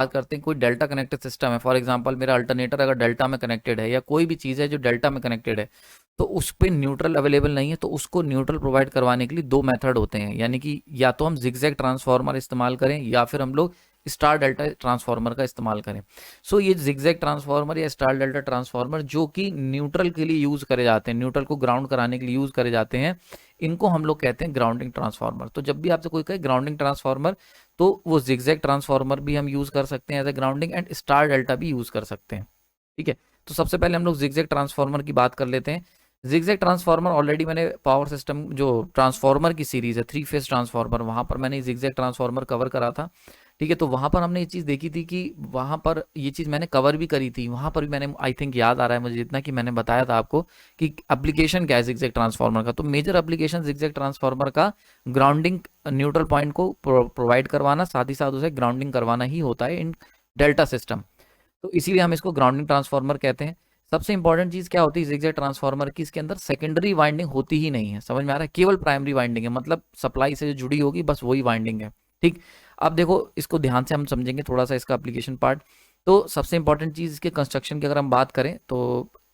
बात करते हैं, कोई डेल्टा कनेक्टेड सिस्टम है, फॉर एग्जांपल मेरा अल्टरनेटर अगर डेल्टा में कनेक्टेड है या कोई भी चीज़ है जो डेल्टा में कनेक्टेड है, तो उस पे न्यूट्रल अवेलेबल नहीं है, तो उसको न्यूट्रल प्रोवाइड करवाने के लिए दो मेथड होते हैं, यानी कि या तो हम जिगजैग ट्रांसफार्मर इस्तेमाल करें या फिर हम लोग स्टार डेल्टा ट्रांसफार्मर का इस्तेमाल करें। सो ये जिगजैग ट्रांसफार्मर या स्टार डेल्टा ट्रांसफार्मर जो कि न्यूट्रल के लिए यूज करे जाते हैं, न्यूट्रल को ग्राउंड कराने के लिए यूज करे जाते हैं, इनको हम लोग कहते हैं ग्राउंडिंग ट्रांसफार्मर। तो जब भी आपसे कोई कहे ग्राउंडिंग ट्रांसफार्मर, तो वो जिगजैग ट्रांसफार्मर भी हम यूज कर सकते हैं as a grounding, and star delta भी यूज कर सकते हैं। ठीक है, तो सबसे पहले हम लोग जिगजैग ट्रांसफार्मर की बात कर लेते हैं। जिगजैग ट्रांसफार्मर ऑलरेडी मैंने पावर सिस्टम जो ट्रांसफार्मर की सीरीज है 3 फेज ट्रांसफार्मर, वहां पर मैंने जिगजैग ट्रांसफार्मर कवर करा था। ठीक है, तो वहां पर हमने ये चीज देखी थी कि वहां पर ये चीज मैंने कवर भी करी थी, वहां पर भी मैंने आई थिंक याद आ रहा है मुझे जितना कि मैंने बताया था आपको कि एप्लीकेशन क्या है जिगजैग ट्रांसफार्मर का। तो मेजर एप्लीकेशन जिगजैग ट्रांसफार्मर का ग्राउंडिंग न्यूट्रल पॉइंट को प्रोवाइड करवाना, साथ ही साथ उसे ग्राउंडिंग करवाना ही होता है इन डेल्टा सिस्टम। तो इसीलिए हम इसको ग्राउंडिंग ट्रांसफार्मर कहते हैं। सबसे इंपॉर्टेंट चीज क्या होती है जिगजैग ट्रांसफार्मर की, इसके अंदर सेकेंडरी वाइंडिंग होती ही नहीं है, समझ में आ रहा है, केवल प्राइमरी वाइंडिंग है, मतलब सप्लाई से जो जुड़ी होगी बस वही वाइंडिंग है। ठीक, अब देखो इसको ध्यान से हम समझेंगे थोड़ा सा इसका एप्लीकेशन पार्ट। तो सबसे इंपॉर्टेंट चीज इसके कंस्ट्रक्शन की अगर हम बात करें तो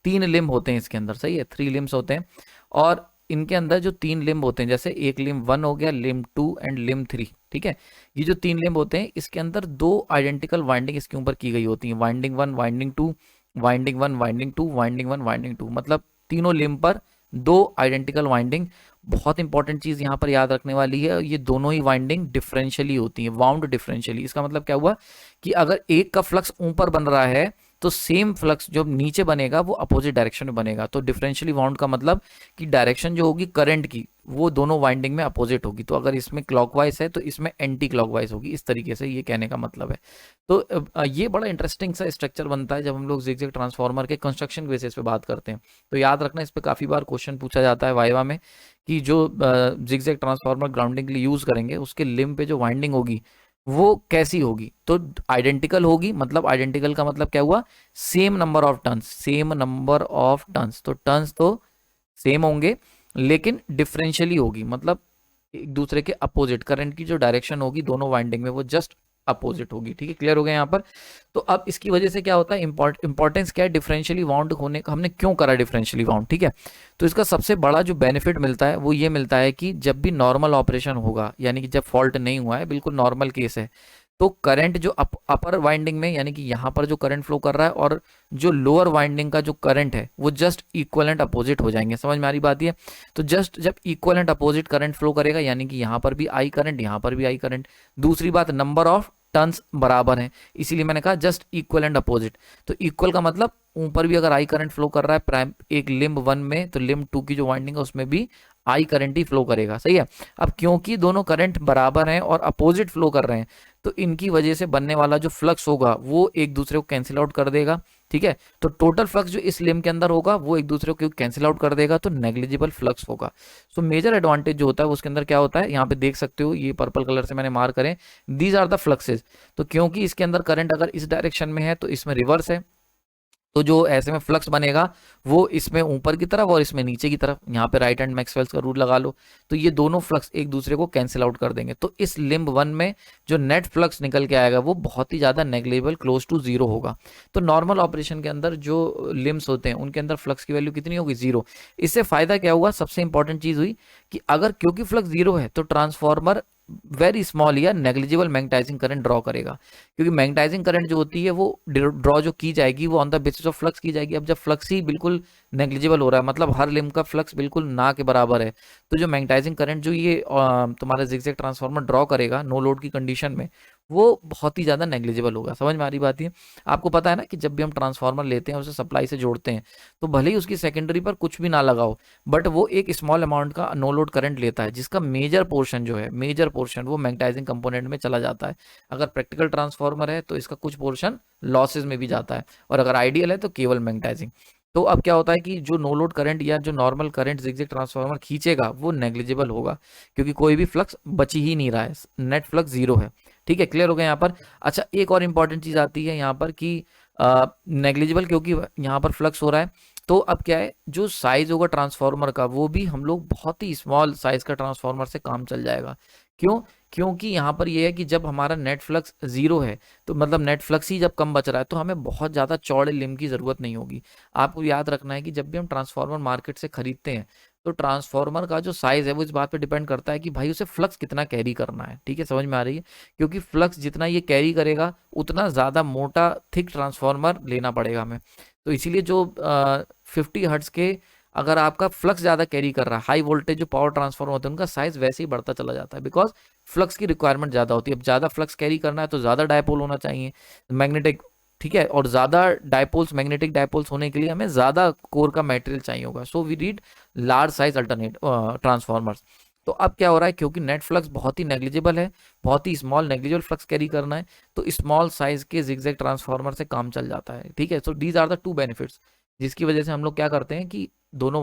3 लिम्ब होते हैं इसके अंदर, सही है, 3 लिम्स होते हैं। और इनके अंदर जो 3 लिम्ब होते हैं, जैसे एक लिम्ब 1 हो गया, लिम्ब 2 एंड लिम्ब 3, ठीक है, ये जो 3 लिम्ब होते हैं इसके अंदर दो आइडेंटिकल वाइंडिंग इसके ऊपर की गई होती है, winding 1 winding 2, winding 1 winding 2, winding 1 winding 2, मतलब तीनों लिम्ब पर दो आइडेंटिकल वाइंडिंग। बहुत इंपॉर्टेंट चीज यहाँ पर याद रखने वाली है, ये दोनों ही वाइंडिंग डिफरेंशियली होती है, वाउंड डिफरेंशियली। इसका मतलब क्या हुआ कि अगर एक का फ्लक्स ऊपर बन रहा है तो सेम फ्लक्स जो नीचे बनेगा वो अपोजिट डायरेक्शन में बनेगा। तो डिफरेंशियली वाउंड का मतलब कि डायरेक्शन जो होगी करंट की वो दोनों वाइंडिंग में अपोजिट होगी। तो अगर इसमें क्लॉकवाइज है तो इसमें एंटी क्लॉकवाइज होगी, इस तरीके से ये कहने का मतलब है। तो ये बड़ा इंटरेस्टिंग सा स्ट्रक्चर बनता है जब हम लोग जिगजैग ट्रांसफार्मर के कंस्ट्रक्शन बेसिस पे बात करते हैं। तो याद रखना, इस पे काफी बार क्वेश्चन पूछा जाता है वाइवा में कि जो जिगजैग ट्रांसफार्मर ग्राउंडिंग के लिए यूज करेंगे उसके लिम्ब पे जो वाइंडिंग होगी वो कैसी होगी, तो आइडेंटिकल होगी। मतलब आइडेंटिकल का मतलब क्या हुआ, same number of turns, same number of turns, तो टर्न्स तो सेम होंगे लेकिन डिफरेंशियली होगी, मतलब एक दूसरे के अपोजिट, करंट की जो डायरेक्शन होगी दोनों वाइंडिंग में वो जस्ट अपोजिट होगी। ठीक है, क्लियर हो गया यहाँ पर। तो अब इसकी वजह से क्या होता है, इंपॉर्टेंस क्या है डिफरेंशियली वाउंड होने का, हमने क्यों करा डिफरेंशियली वाउंड। ठीक है, तो इसका सबसे बड़ा जो बेनिफिट मिलता है वो ये मिलता है कि जब भी नॉर्मल ऑपरेशन होगा, यानी कि जब फॉल्ट नहीं हुआ है, बिल्कुल नॉर्मल केस है, तो करंट जो अपर वाइंडिंग में, यानी कि यहाँ पर जो करंट फ्लो कर रहा है और जो लोअर वाइंडिंग का जो करंट है वो जस्ट इक्वलेंट अपोजिट हो जाएंगे। समझ में आ रही बात ये, तो जस्ट जब इक्वलेंट अपोजिट करंट फ्लो करेगा, यानी कि यहाँ पर भी आई करंट, यहाँ पर भी आई करंट। दूसरी बात, नंबर ऑफ टर्न्स बराबर है, इसीलिए मैंने कहा जस्ट इक्वल एंड अपोजिट। तो इक्वल का मतलब ऊपर भी अगर आई करंट फ्लो कर रहा है प्राइम एक लिम्ब 1 में, तो लिम्ब 2 की जो वाइंडिंग है उसमें भी आई करंट ही फ्लो करेगा, सही है। अब क्योंकि दोनों करंट बराबर हैं और अपोजिट फ्लो कर रहे हैं, तो इनकी वजह से बनने वाला जो फ्लक्स होगा वो एक दूसरे को कैंसिल आउट कर देगा। ठीक है, तो टोटल फ्लक्स जो इस लिम्ब के अंदर होगा वो एक दूसरे को कैंसिल आउट कर देगा, तो नेग्लिजिबल फ्लक्स होगा। सो मेजर एडवांटेज जो होता है उसके अंदर क्या होता है, यहाँ पे देख सकते हो ये पर्पल कलर से मैंने मार्क करें, दीज आर द फ्लक्सेस। तो क्योंकि इसके अंदर करंट अगर इस डायरेक्शन में है तो इसमें रिवर्स है, तो जो ऐसे में फ्लक्स बनेगा वो इसमें ऊपर की तरफ और इसमें नीचे की तरफ। यहाँ पे राइट हैंड मैक्सवेल्स का रूल लगा लो, तो ये दोनों फ्लक्स एक दूसरे को कैंसिल आउट कर देंगे। तो इस लिम्ब 1 में जो नेट फ्लक्स निकल के आएगा वो बहुत ही ज्यादा नेग्लिजिबल, क्लोज टू जीरो होगा। तो नॉर्मल ऑपरेशन के अंदर जो लिम्स होते हैं उनके अंदर फ्लक्स की वैल्यू कितनी होगी, जीरो। इससे फायदा क्या हुआ, सबसे इंपॉर्टेंट चीज हुई कि अगर क्योंकि फ्लक्स जीरो है तो ट्रांसफॉर्मर वेरी स्मॉल या नेग्लिजिबल मैग्नेटाइजिंग करंट ड्रॉ करेगा, क्योंकि मैग्नेटाइजिंग करंट जो होती है वो ड्रॉ जो की जाएगी वो on the basis of flux की जाएगी। अब जब फ्लक्स ही बिल्कुल नेग्लिजिबल हो रहा है, मतलब हर लिम्ब का फ्लक्स बिल्कुल ना के बराबर है, तो जो मैग्नेटाइजिंग करंट जो ये तुम्हारा जिगजैग ट्रांसफार्मर ड्रॉ करेगा नो लोड की कंडीशन में, वो बहुत ही ज्यादा नेग्लिजिबल होगा। समझ में आ रही बात है। आपको पता है ना कि जब भी हम ट्रांसफार्मर लेते हैं उसे सप्लाई से जोड़ते हैं तो भले ही उसकी सेकेंडरी पर कुछ भी ना लगाओ, बट वो एक स्मॉल अमाउंट का नो लोड करंट लेता है, जिसका मेजर पोर्शन जो है, मेजर पोर्शन वो मैग्नेटाइजिंग कंपोनेंट में चला जाता है। अगर प्रैक्टिकल ट्रांसफार्मर है तो इसका कुछ पोर्शन लॉसेज में भी जाता है, और अगर आइडियल है तो केवल मैग्नेटाइजिंग। तो अब क्या होता है कि जो नो लोड करंट या जो नॉर्मल करंट जिगजैग ट्रांसफार्मर खींचेगा वो नेग्लिजिबल होगा, क्योंकि कोई भी फ्लक्स बची ही नहीं रहा है, नेट फ्लक्स जीरो है। ठीक है, क्लियर हो गया यहाँ पर। अच्छा, एक और इंपॉर्टेंट चीज आती है यहाँ पर कि नेग्लिजिबल क्योंकि यहाँ पर फ्लक्स हो रहा है, तो अब क्या है, जो साइज होगा ट्रांसफार्मर का वो भी हम लोग बहुत ही स्मॉल साइज का ट्रांसफार्मर से काम चल जाएगा। क्यों, क्योंकि यहाँ पर ये है कि जब हमारा नेट फ्लक्स जीरो है, तो मतलब नेट फ्लक्स ही जब कम बच रहा है, तो हमें बहुत ज़्यादा चौड़े लिम्ब की ज़रूरत नहीं होगी। आपको याद रखना है कि जब भी हम ट्रांसफार्मर मार्केट से खरीदते हैं, तो ट्रांसफार्मर का जो साइज़ है वो इस बात पे डिपेंड करता है कि भाई उसे फ्लक्स कितना कैरी करना है। ठीक है, समझ में आ रही है? क्योंकि फ्लक्स जितना ये कैरी करेगा, उतना ज़्यादा मोटा थिक ट्रांसफार्मर लेना पड़ेगा हमें। तो इसीलिए जो 50 हर्ट्ज के अगर आपका फ्लक्स ज़्यादा कैरी कर रहा है, हाई वोल्टेज जो पावर ट्रांसफार्मर होते हैं उनका साइज वैसे ही बढ़ता चला जाता है, बिकॉज फ्लक्स की रिक्वायरमेंट ज़्यादा होती है। अब ज़्यादा फ्लक्स कैरी करना है तो ज़्यादा डायपोल होना चाहिए, मैग्नेटिक। ठीक है, और ज़्यादा डायपोल्स, मैग्नेटिक डायपोल्स होने के लिए हमें ज़्यादा कोर का मटेरियल चाहिए होगा। So we need large size alternate transformers. तो अब क्या हो रहा है, क्योंकि नेट फ्लक्स बहुत ही नेग्लिजिबल है, बहुत ही स्मॉल नेग्लिजिबल फ्लक्स कैरी करना है, तो स्मॉल साइज के जिगजैग ट्रांसफार्मर से काम चल जाता है। ठीक है, so these are the two benefits, जिसकी वजह से हम लोग क्या करते हैं कि दोनों